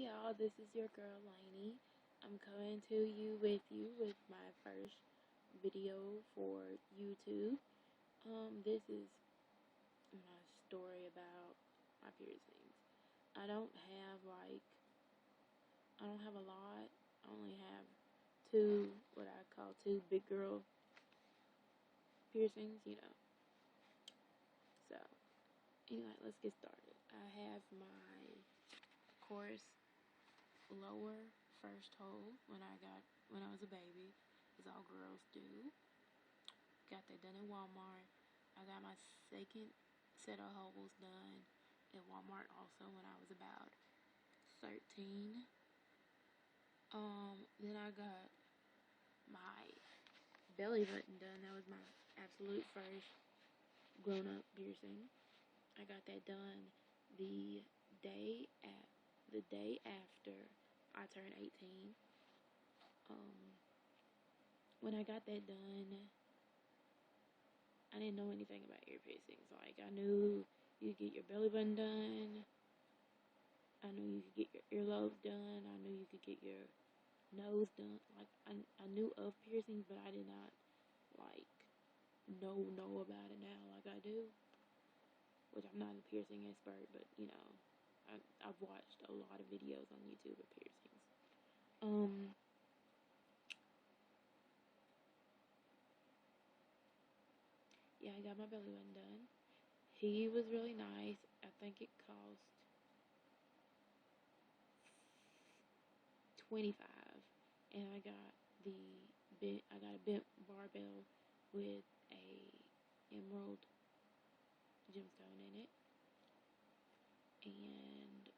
y'all, this is your girl Lainey. I'm coming to you with my first video for YouTube. This is my story about my piercings. I don't have a lot. I only have what I call two big girl piercings, So, anyway, let's get started. I have my, of course, lower first hole when I was a baby, as all girls do. Got that done at Walmart. I got my second set of holes done at Walmart also when I was about 13. Then I got my belly button done. That was my absolute first grown-up piercing. I got that done the day after I turned 18. When I got that done, I didn't know anything about ear piercings. Like, I knew you could get your belly button done. I knew you could get your earlobes done. I knew you could get your nose done. Like, I knew of piercings, but I did not, like, know about it now like I do. Which, I'm not a piercing expert, but, I've watched a lot of videos on YouTube of piercings. Yeah, I got my belly button done. He was really nice. I think it cost $25, and I got a bent barbell with a emerald gemstone in it, and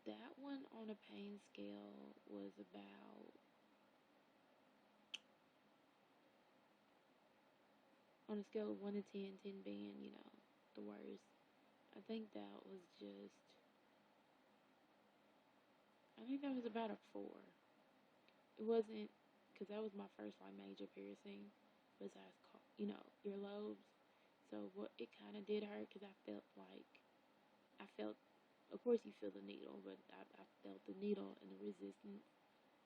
that one on a pain scale was about, on a scale of 1 to 10, 10 being, the worst. I think that was about a 4. It wasn't, because that was my first, major piercing, besides, earlobes. So, it kind of did hurt, because I felt, of course you feel the needle, but I felt the needle and the resistance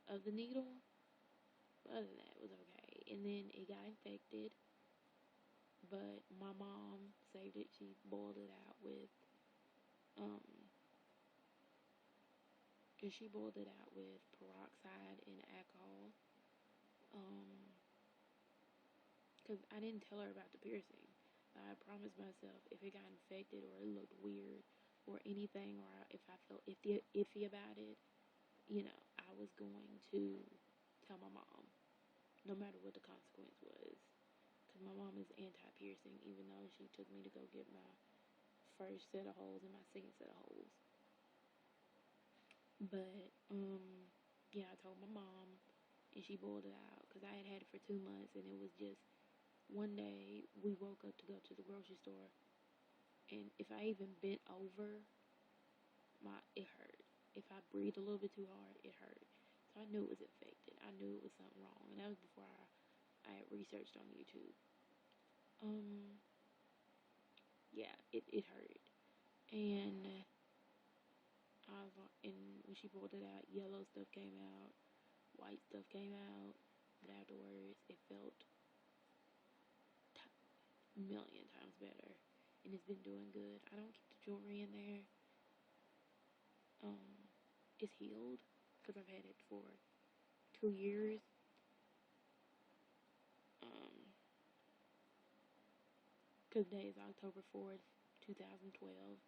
of the needle. But other than that, it was okay. And then it got infected, but my mom saved it. She boiled it out with, peroxide and alcohol. Because I didn't tell her about the piercing. I promised myself if it got infected or it looked weird or anything, or if I felt iffy about it, I was going to tell my mom, no matter what the consequence was. Because my mom is anti-piercing, even though she took me to go get my first set of holes and my second set of holes. But, yeah, I told my mom, and she boiled it out, because I had it for 2 months, and it was just, one day, we woke up to go to the grocery store, and if I even bent over, it hurt. If I breathed a little bit too hard, it hurt. So I knew it was infected. I knew it was something wrong, and that was before I had researched on YouTube. Yeah, it hurt, and and when she pulled it out, yellow stuff came out, white stuff came out, but afterwards, it felt a million times better, and it's been doing good. I don't keep the jewelry in there. It's healed, because I've had it for 2 years. Because today is October 4th, 2012.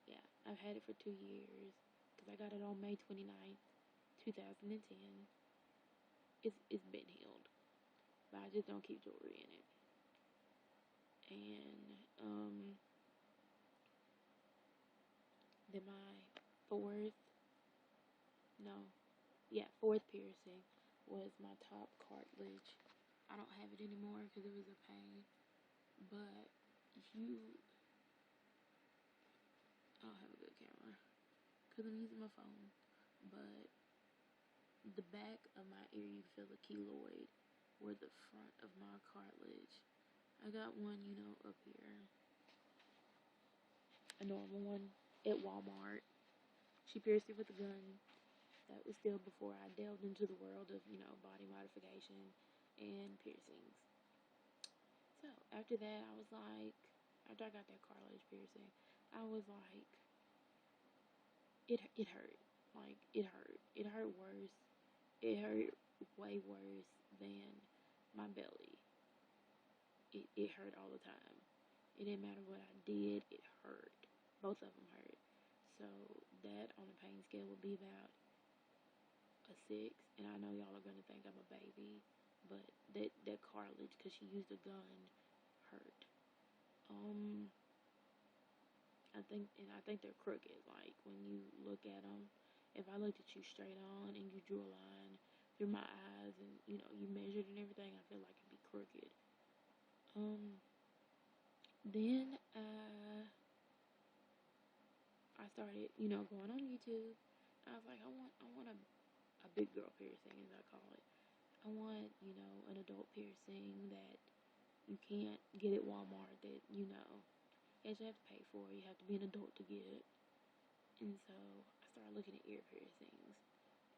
Yeah, I've had it for 2 years, because I got it on May 29th, 2010. It's been healed, but I just don't keep jewelry in it. And then my fourth piercing was my top cartilage. I don't have it anymore because it was a pain, but I don't have a good camera because I'm using my phone, but the back of my ear, you feel the keloid, or the front of my cartilage. I got one, up here, a normal one at Walmart. She pierced it with a gun. That was still before I delved into the world of, body modification and piercings. So after that, I was like, after I got that cartilage piercing, I was like, it hurt. Like, it hurt. It hurt worse. It hurt way worse than my belly. It hurt all the time. It didn't matter what I did, it hurt. Both of them hurt. So that on a pain scale would be about a 6. And I know y'all are going to think I'm a baby, but that cartilage, because she used a gun, hurt. I think they're crooked. Like, when you look at them, if I looked at you straight on and you drew a line through my eyes and, you measured and everything, I feel like it'd be crooked. Then I started, going on YouTube. I was like, I want a big girl piercing, as I call it. I want, an adult piercing that you can't get at Walmart, that, you have to pay for. You have to be an adult to get it. And so I started looking at ear piercings,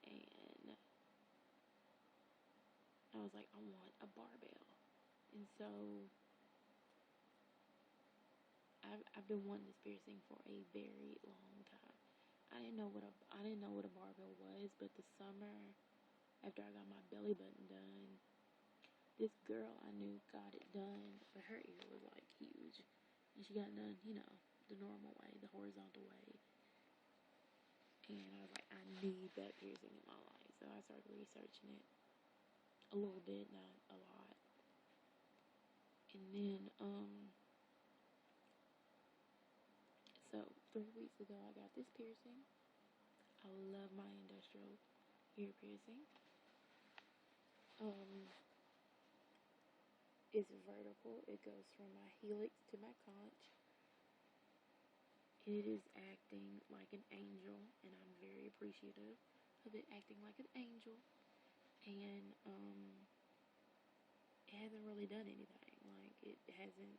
and I was like, I want a barbell. And so I've been wanting this piercing for a very long time. I didn't know what a barbell was, but the summer after I got my belly button done, this girl I knew got it done, but her ear was like huge, and she got it done, the normal way, the horizontal way. And I was like, I need that piercing in my life, so I started researching it a little bit, not a lot. And then, so 3 weeks ago, I got this piercing. I love my industrial ear piercing. It's vertical. It goes from my helix to my conch. It is acting like an angel, and I'm very appreciative of it acting like an angel. And it hasn't really done anything. Like, it hasn't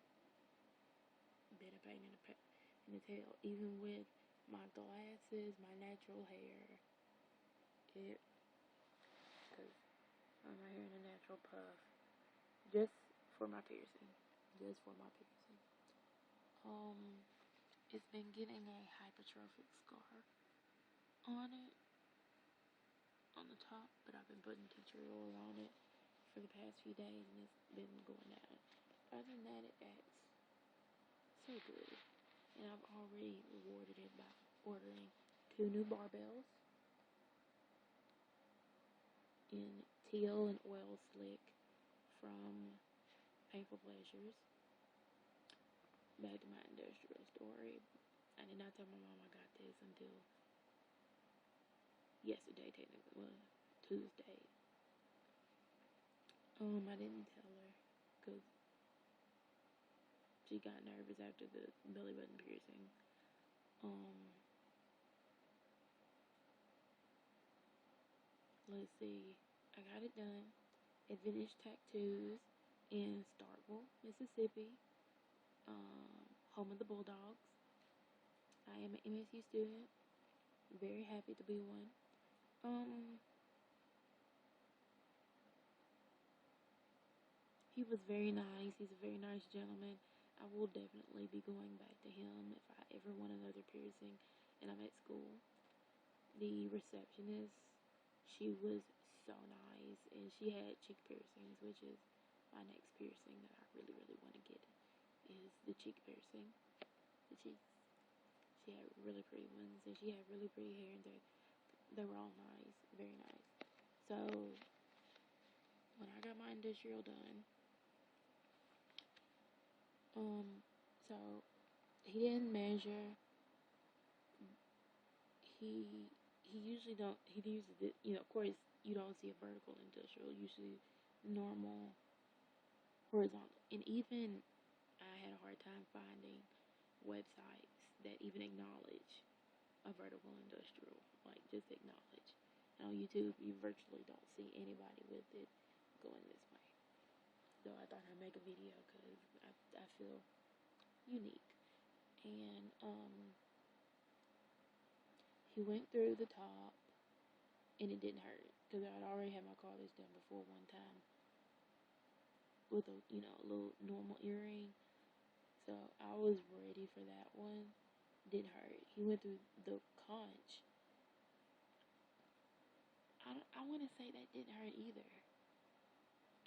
been a pain in the tail. Even with my glasses, my natural hair, because I'm right here in a natural puff, just for my piercing. Just for my piercing. It's been getting a hypertrophic scar on it, on the top, but I've been putting tea tree oil on it for the past few days, and it's been going down. Other than that, it acts so good. And I've already rewarded it by ordering 2 new barbells in teal and oil slick from Painful Pleasures. Back to my industrial story. I did not tell my mom I got this until yesterday, technically. Well, Tuesday. I didn't tell her because she got nervous after the belly button piercing. Let's see. I got it done at Vintage Tattoos in Starkville, Mississippi, home of the Bulldogs. I am an MSU student. Very happy to be one. He was very nice. He's a very nice gentleman. I will definitely be going back to him if I ever want another piercing and I'm at school. The receptionist, she was so nice, and she had cheek piercings, which is my next piercing that I really, really want to get, is the cheek piercing. The cheeks. She had really pretty ones, and she had really pretty hair, and they were all nice, very nice. So when I got my industrial done, so he didn't measure. He usually don't. He uses it. Of course, you don't see a vertical industrial. Usually, normal horizontal. And even I had a hard time finding websites that even acknowledge a vertical industrial. Like, just acknowledge. And on YouTube, you virtually don't see anybody with it going this way. So I thought I'd make a video because I feel unique. And He went through the top, and it didn't hurt because I'd already had my cartilage done before one time with a a little normal earring. So I was ready for that one. Didn't hurt. He went through the conch. I want to say that didn't hurt either.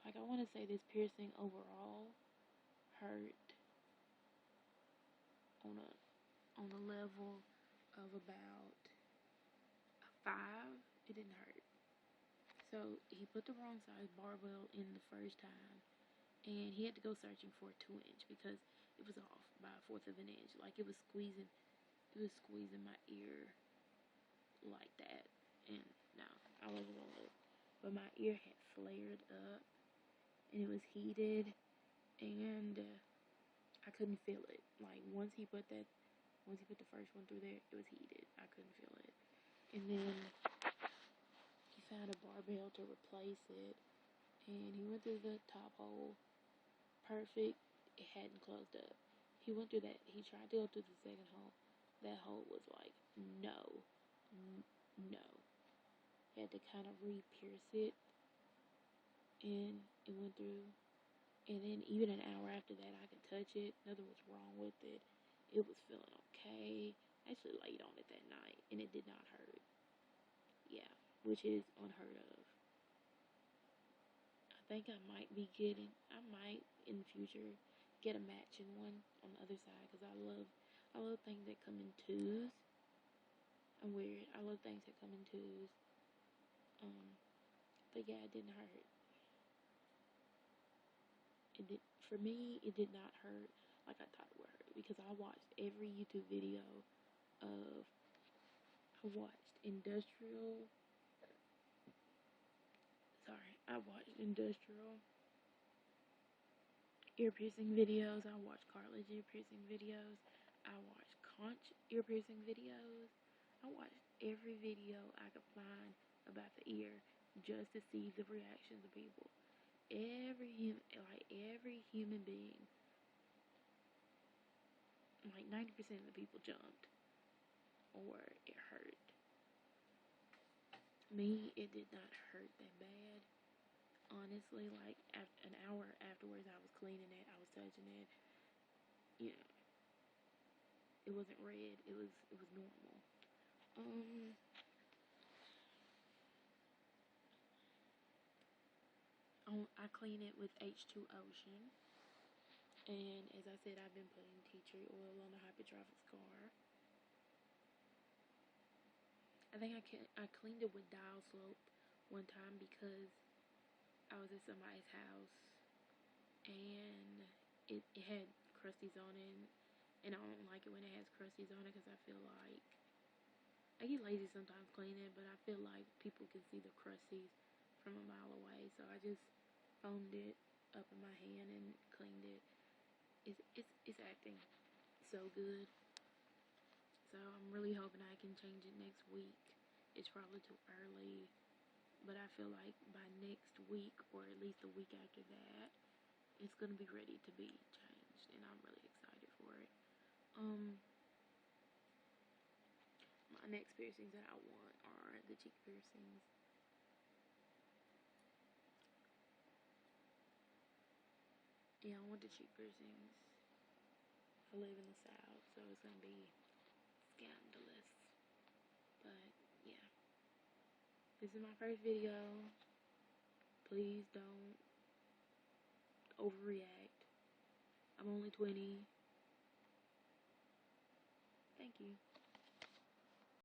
Like, I want to say this piercing overall hurt on a level of about a 5. It didn't hurt. So he put the wrong size barbell in the first time, and he had to go searching for a 2 inch because it was off by a fourth of an inch. Like, it was squeezing my ear like that. And no, I wasn't gonna look. But my ear had flared up, and it was heated, and I couldn't feel it. Like, once he put the first one through there, it was heated. I couldn't feel it. And then he found a barbell to replace it, and he went through the top hole. Perfect. It hadn't closed up. He went through that. He tried to go through the second hole. That hole was like, no. No. He had to kind of re-pierce it, and it went through. And then even an hour after that, I could touch it. Nothing was wrong with it. It was feeling okay. I actually laid on it that night, and it did not hurt. Yeah, which is unheard of. I think I might in the future get a matching one on the other side because I love things that come in twos. I'm weird. I love things that come in twos. But yeah, it didn't hurt. For me, it did not hurt like I thought it would hurt because I watched every YouTube video of I watched industrial ear piercing videos. I watched cartilage ear piercing videos. I watched conch ear piercing videos. I watched every video I could find about the ear just to see the reactions of people. Every human being, like 90% of the people jumped or it hurt. Me, it did not hurt that bad. Honestly, like an hour afterwards, I was cleaning it, I was touching it. You know, it wasn't red. It was normal. I clean it with H2 Ocean, and as I said, I've been putting tea tree oil on the hypertrophic scar. I think I cleaned it with Dial Slope one time because I was at somebody's house and it had crusties on it, and I don't like it when it has crusties on it because I feel like I get lazy sometimes cleaning it, but I feel like people can see the crusties from a mile away, so I just foamed it up in my hand and cleaned it. It's acting so good, so I'm really hoping I can change it next week. It's probably too early, but I feel like by next week or at least a week after that, it's gonna be ready to be changed, and I'm really excited for it. My next piercings that I want are the cheek piercings. Yeah, I want the cheek piercings. I live in the South, so it's gonna be scandalous. But yeah, this is my first video. Please don't overreact. I'm only 20. Thank you.